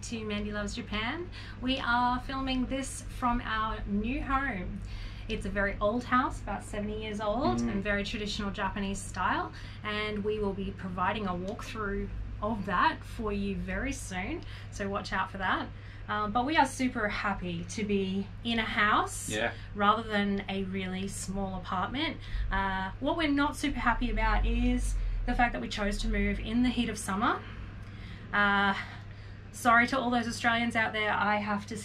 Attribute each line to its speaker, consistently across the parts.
Speaker 1: back to Mandy Loves Japan. We are filming this from our new home. It's a very old house, about 70 years old, and very traditional Japanese style, and we will be providing a walkthrough of that for you very soon, so watch out for that. But we are super happy to be in a house rather than a really small apartment. What we're not super happy about is the fact that we chose to move in the heat of summer. Sorry to all those Australians out there, I have to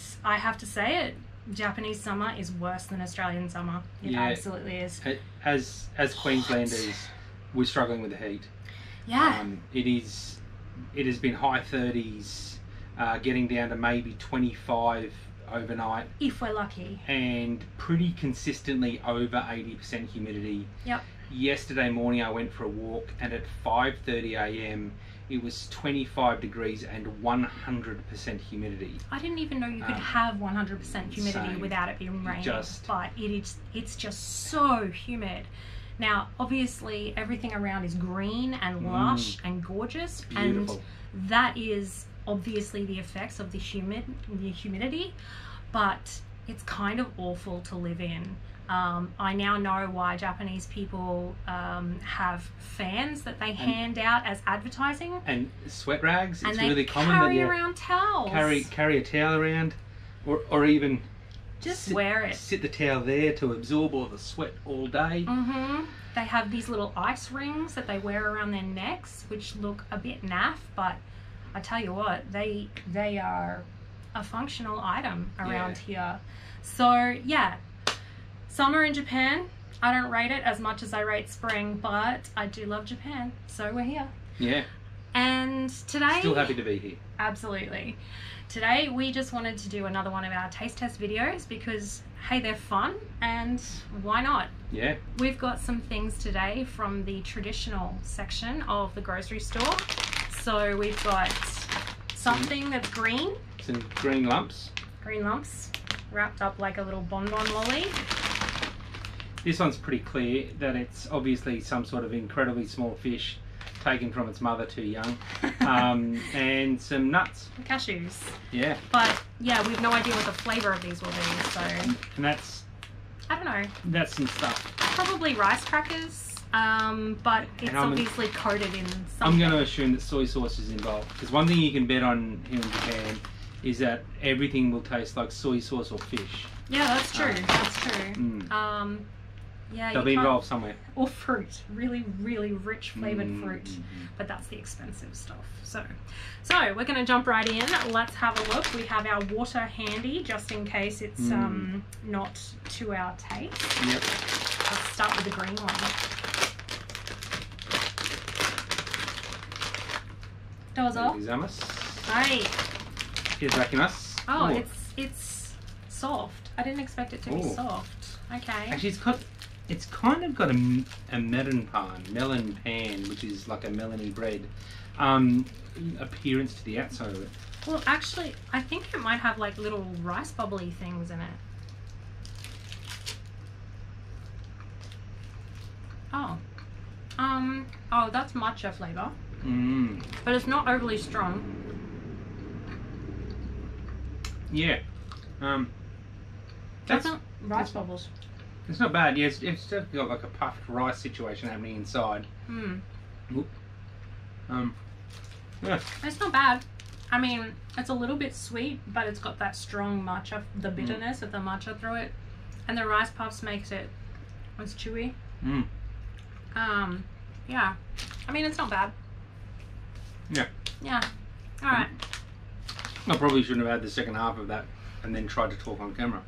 Speaker 1: say it. Japanese summer is worse than Australian summer. It absolutely is.
Speaker 2: As Queenslanders, we're struggling with the heat.
Speaker 1: Yeah.
Speaker 2: It has been high 30s, getting down to maybe 25 overnight.
Speaker 1: If we're lucky. And
Speaker 2: pretty consistently over 80% humidity.
Speaker 1: Yep.
Speaker 2: Yesterday morning I went for a walk, and at 5:30 a.m. it was 25 degrees and 100% humidity.
Speaker 1: I didn't even know you could have 100% humidity without it being raining. But it's just so humid. Now, obviously, everything around is green and lush and gorgeous,
Speaker 2: beautiful.
Speaker 1: And that is obviously the effects of the humidity, but it's kind of awful to live in. I now know why Japanese people have fans that they hand out as advertising. And
Speaker 2: sweat rags.
Speaker 1: And
Speaker 2: it's
Speaker 1: they
Speaker 2: really common
Speaker 1: carry
Speaker 2: that
Speaker 1: around towels.
Speaker 2: Carry a towel around, or even
Speaker 1: just wear it.
Speaker 2: Sit the towel there to absorb all the sweat all day.
Speaker 1: They have these little ice rings that they wear around their necks, which look a bit naff, but I tell you what, they are a functional item around here. So yeah. Summer in Japan, I don't rate it as much as I rate spring, but I do love Japan, so we're here.
Speaker 2: Yeah.
Speaker 1: And today...
Speaker 2: Still happy to be here.
Speaker 1: Absolutely. Today we just wanted to do another one of our taste test videos because, hey, they're fun and why not?
Speaker 2: Yeah.
Speaker 1: We've got some things today from the traditional section of the grocery store. So we've got something that's green.
Speaker 2: Some green lumps.
Speaker 1: Green lumps, wrapped up like a little bonbon lolly.
Speaker 2: This one's pretty clear that it's obviously some sort of incredibly small fish taken from its mother too young. And some nuts.
Speaker 1: Cashews.
Speaker 2: Yeah.
Speaker 1: But yeah, we have no idea what the flavour of these will be, so...
Speaker 2: And that's...
Speaker 1: I don't know.
Speaker 2: That's some stuff.
Speaker 1: Probably rice crackers, but it's obviously coated in something.
Speaker 2: I'm going to assume that soy sauce is involved, because one thing you can bet on here in Japan is that everything will taste like soy sauce or fish.
Speaker 1: Yeah, that's true. That's true. Yeah,
Speaker 2: they'll be involved somewhere.
Speaker 1: Or fruit, really, really rich flavoured fruit, but that's the expensive stuff. So we're going to jump right in. Let's have a look. We have our water handy, just in case it's not to our taste.
Speaker 2: Yep.
Speaker 1: Let's start with the green one.
Speaker 2: Dozo.
Speaker 1: Hi.
Speaker 2: Itadakimasu.
Speaker 1: Oh, it's soft. I didn't expect it to be soft. Okay.
Speaker 2: Actually, it's kind of got a melon pan, which is like a melony bread, appearance to the outside of it.
Speaker 1: Well, actually, I think it might have like little rice bubbly things in it. Oh. Oh, that's matcha flavour. But it's not overly strong.
Speaker 2: Yeah.
Speaker 1: That's rice bubbles.
Speaker 2: It's not bad. Yeah, it's definitely got like a puffed rice situation happening inside. Yeah.
Speaker 1: It's not bad. I mean, it's a little bit sweet, but it's got that strong matcha, the bitterness of the matcha through it, and the rice puffs makes it. It's chewy. Yeah. I mean, it's not bad.
Speaker 2: Yeah.
Speaker 1: Yeah. All right.
Speaker 2: I probably shouldn't have had the second half of that and then tried to talk on camera.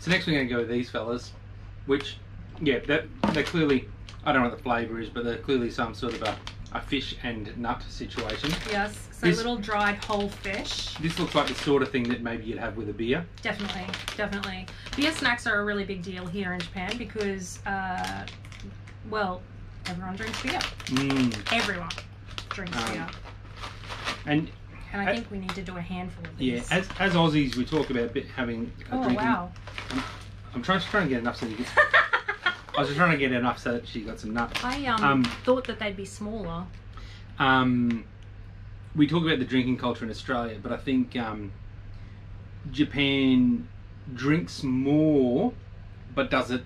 Speaker 2: So next we're going to go with these fellas, which, yeah, they're clearly, I don't know what the flavour is, but they're clearly some sort of a fish and nut situation.
Speaker 1: Yes, so little dried whole fish.
Speaker 2: This looks like the sort of thing that maybe you'd have with a beer.
Speaker 1: Definitely, definitely. Beer snacks are a really big deal here in Japan because, well, everyone drinks beer. Everyone drinks beer. And I think we need to do a handful of these.
Speaker 2: Yeah, as Aussies, we talk about having a drinking.
Speaker 1: Wow.
Speaker 2: I'm trying to get enough so you get... I was just trying to get enough so that she got some nuts.
Speaker 1: I thought that they'd be smaller.
Speaker 2: we talk about the drinking culture in Australia, but I think Japan drinks more, but does it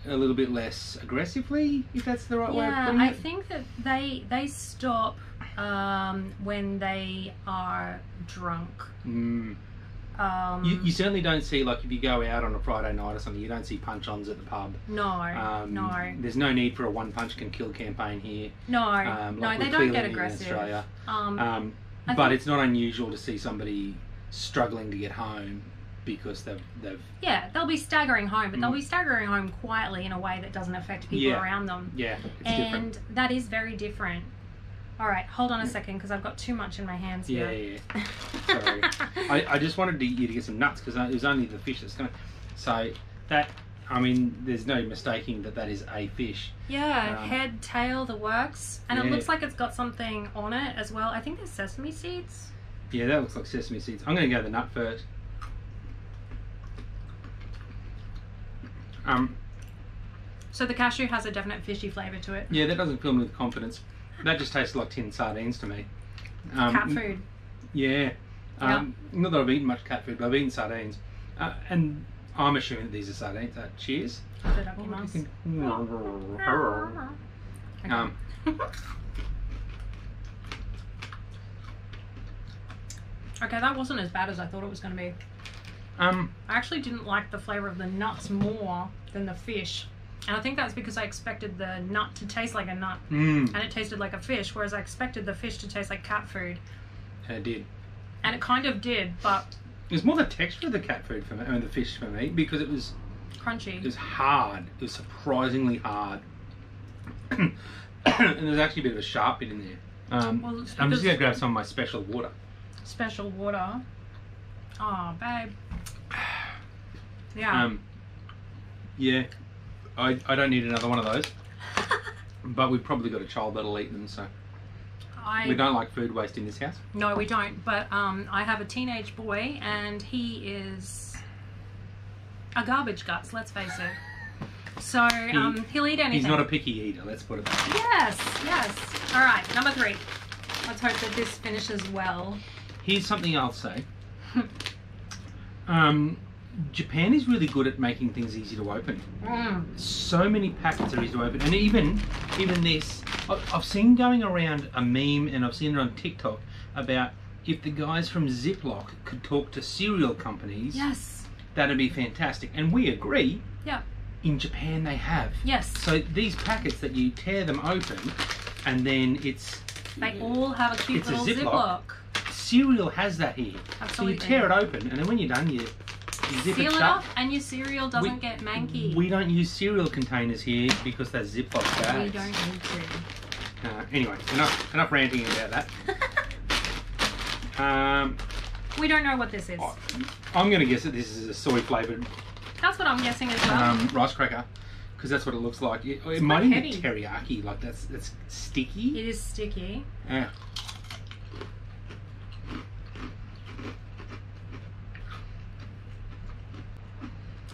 Speaker 2: a little bit less aggressively, if that's the right way of putting it.
Speaker 1: I think that they stop when they are drunk.
Speaker 2: You certainly don't see, like, if you go out on a Friday night or something, you don't see punch-ons at the pub.
Speaker 1: No, no.
Speaker 2: There's no need for a one punch can kill campaign here.
Speaker 1: No,
Speaker 2: like
Speaker 1: no, they
Speaker 2: we're
Speaker 1: don't get
Speaker 2: clearly in
Speaker 1: aggressive.
Speaker 2: Australia.
Speaker 1: I
Speaker 2: But
Speaker 1: think-
Speaker 2: it's not unusual to see somebody struggling to get home because they've
Speaker 1: Yeah, they'll be staggering home, but they'll be staggering home quietly in a way that doesn't affect people around them.
Speaker 2: yeah, it's
Speaker 1: And
Speaker 2: different.
Speaker 1: that is very different. All right, hold on a second, because I've got too much in my hands here.
Speaker 2: Yeah. Sorry. I just wanted you to get some nuts, because it was only the fish that's going to... So that, I mean, there's no mistaking that is a fish.
Speaker 1: Yeah, head, tail, the works. And it
Speaker 2: Yeah.
Speaker 1: looks like it's got something on it as well. I think there's sesame seeds.
Speaker 2: Yeah, that looks like sesame seeds. I'm going to go the nut first.
Speaker 1: So the cashew has a definite fishy flavour to it.
Speaker 2: Yeah, that doesn't fill me with confidence. That just tastes like tin sardines to me.
Speaker 1: Cat food.
Speaker 2: Yeah. Not that I've eaten much cat food, but I've eaten sardines. And I'm assuming that these are sardines. Cheers.
Speaker 1: Put it up your mouth. Okay, that wasn't as bad as I thought it was going to be. I actually didn't like the flavour of the nuts more than the fish. And I think that's because I expected the nut to taste like a nut. And it tasted like a fish, whereas I expected the fish to taste like cat food.
Speaker 2: And it did.
Speaker 1: And it kind of did, but...
Speaker 2: It was more the texture of the cat food for me, I mean the fish for me, because it was
Speaker 1: crunchy.
Speaker 2: Hard. It was surprisingly hard. And there's actually a bit of a sharp bit in there.
Speaker 1: Well,
Speaker 2: I'm just going to grab some of my special water.
Speaker 1: Special water. Oh, babe. Yeah.
Speaker 2: Yeah. I don't need another one of those. But we've probably got a child that'll eat them, so... We don't like food waste in this house.
Speaker 1: No, we don't. But I have a teenage boy, and he is a garbage guts, let's face it. So he'll eat anything.
Speaker 2: He's not a picky eater, let's put it that way.
Speaker 1: Yes, yes. All right, number 3. Let's hope that this finishes well.
Speaker 2: Here's something I'll say. Japan is really good at making things easy to open. So many packets are easy to open, and even this, I've seen going around a meme, and I've seen it on TikTok about if the guys from Ziploc could talk to cereal companies.
Speaker 1: Yes.
Speaker 2: That'd be fantastic, and we agree.
Speaker 1: Yeah.
Speaker 2: In Japan, they have.
Speaker 1: Yes.
Speaker 2: So these packets that you tear them open, and then
Speaker 1: they all have a cute little Ziploc.
Speaker 2: Cereal has that here.
Speaker 1: Absolutely.
Speaker 2: So you tear it open, and then when you're done, you zip
Speaker 1: seal
Speaker 2: it
Speaker 1: it
Speaker 2: shut.
Speaker 1: up, and your cereal doesn't get manky.
Speaker 2: We don't use cereal containers here because they're Ziploc bags.
Speaker 1: We don't need to.
Speaker 2: Anyway, enough ranting about that.
Speaker 1: We don't know what this is.
Speaker 2: I'm going to guess that this is a soy flavoured.
Speaker 1: That's what I'm guessing as well.
Speaker 2: Rice cracker, because that's what it looks like. It might even be teriyaki. Like that's sticky.
Speaker 1: It is sticky.
Speaker 2: Yeah.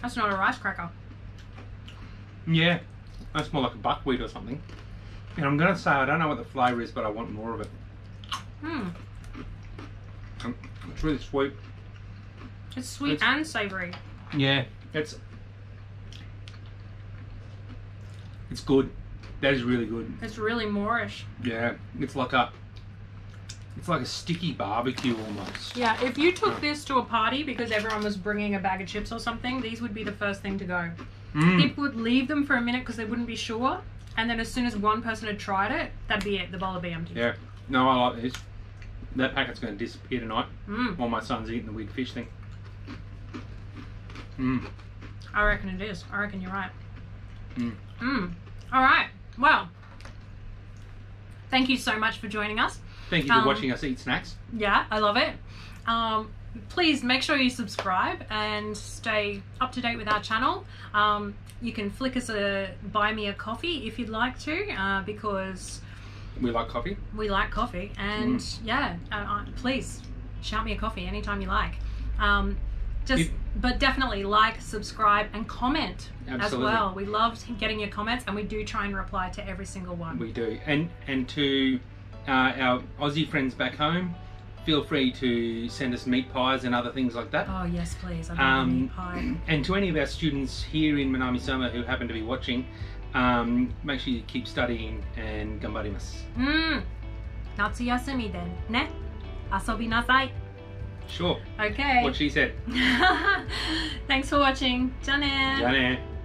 Speaker 1: That's not a rice cracker.
Speaker 2: Yeah, that's more like a buckwheat or something. And I'm going to say I don't know what the flavour is, but I want more of it. It's really sweet.
Speaker 1: It's sweet and savoury.
Speaker 2: Yeah, it's good. That is really good.
Speaker 1: It's really Moorish.
Speaker 2: Yeah, it's like a sticky barbecue almost.
Speaker 1: Yeah, if you took this to a party because everyone was bringing a bag of chips or something, these would be the first thing to go. People would leave them for a minute because they wouldn't be sure, and then as soon as one person had tried it, that'd be it. The bowl would be empty.
Speaker 2: Yeah, no, I like this. That packet's going to disappear tonight while my son's eating the weird fish thing.
Speaker 1: I reckon it is. I reckon you're right. All right. Well, thank you so much for joining us.
Speaker 2: Thank you for watching us eat snacks.
Speaker 1: Yeah, I love it. Please make sure you subscribe and stay up to date with our channel. You can flick us buy me a coffee if you'd like to, because
Speaker 2: we like coffee.
Speaker 1: We like coffee, and please shout me a coffee anytime you like. But definitely like, subscribe, and comment as well. We love getting your comments, and we do try and reply to every single one.
Speaker 2: We do, and to Our Aussie friends back home, feel free to send us meat pies and other things like that.
Speaker 1: Oh yes, please. I love a meat pie.
Speaker 2: And to any of our students here in Minami-Soma who happen to be watching, make sure you keep studying and ganbarimasu.
Speaker 1: 夏休みでね、遊びなさい.
Speaker 2: Sure.
Speaker 1: Okay.
Speaker 2: What she said.
Speaker 1: Thanks for watching. じゃあね。
Speaker 2: じゃあね。